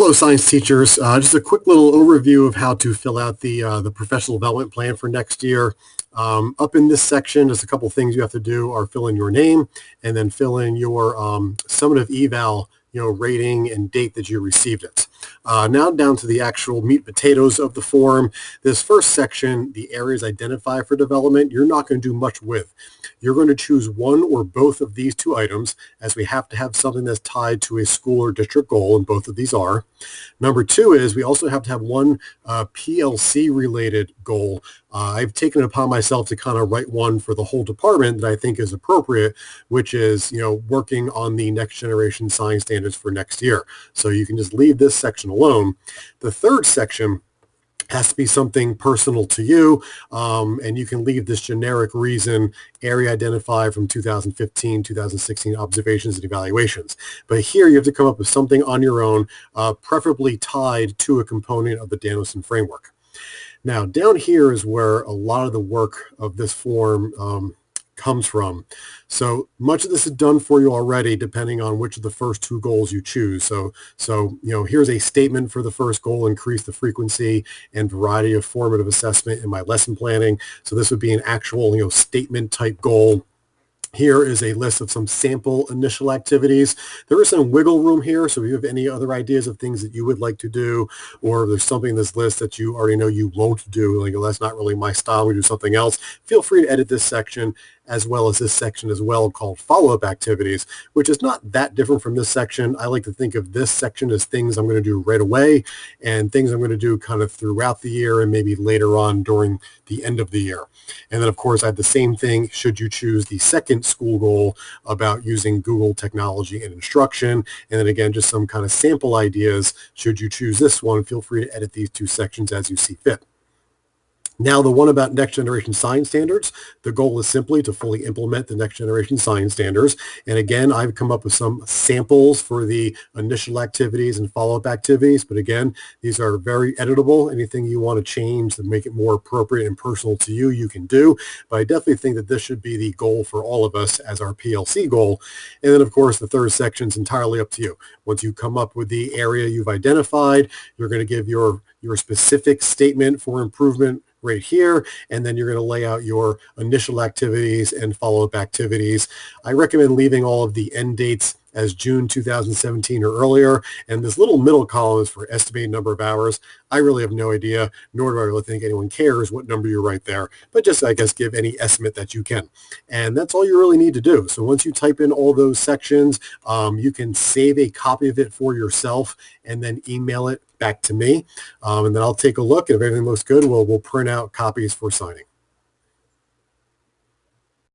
Hello, science teachers. Just a quick little overview of how to fill out the professional development plan for next year. Up in this section, just a couple things you have to do are fill in your name and then fill in your summative eval, rating and date that you received it. Now down to the actual meat and potatoes of the form. This first section, the areas identified for development, you're not going to do much with. You're going to choose one or both of these two items, as we have to have something that's tied to a school or district goal, and both of these are. Number two is we also have to have one PLC related goal. I've taken it upon myself to kind of write one for the whole department that I think is appropriate, which is, working on the next generation science standards for next year. So you can just leave this section alone. The third section has to be something personal to you, and you can leave this generic reason, area identified from 2015, 2016 observations and evaluations. But here you have to come up with something on your own, preferably tied to a component of the Danielson framework. Now, down here is where a lot of the work of this form comes from. So much of this is done for you already, depending on which of the first two goals you choose. So here's a statement for the first goal: increase the frequency and variety of formative assessment in my lesson planning. So this would be an actual, statement type goal. Here is a list of some sample initial activities. There is some wiggle room here, so if you have any other ideas of things that you would like to do, or if there's something in this list that you already know you won't do, like, that's not really my style, we do something else, feel free to edit this section, as well as this section as well, called follow-up activities, which is not that different from this section. I like to think of this section as things I'm going to do right away and things I'm going to do kind of throughout the year and maybe later on during the end of the year. And then, of course, I have the same thing should you choose the second school goal about using Google technology and instruction. And then again, just some kind of sample ideas. Should you choose this one, feel free to edit these two sections as you see fit. Now, the one about next generation science standards, the goal is simply to fully implement the next generation science standards. And again, I've come up with some samples for the initial activities and follow-up activities. But again, these are very editable. Anything you want to change to make it more appropriate and personal to you, you can do. But I definitely think that this should be the goal for all of us as our PLC goal. And then, of course, the third section is entirely up to you. Once you come up with the area you've identified, you're going to give your specific statement for improvement right here, and then you're going to lay out your initial activities and follow-up activities. I recommend leaving all of the end dates as June 2017 or earlier, and this little middle column is for estimated number of hours. I really have no idea, nor do I really think anyone cares what number you write there, but just, I guess, give any estimate that you can. And that's all you really need to do. So once you type in all those sections, you can save a copy of it for yourself and then email it back to me, and then I'll take a look, and if everything looks good, we'll print out copies for signing.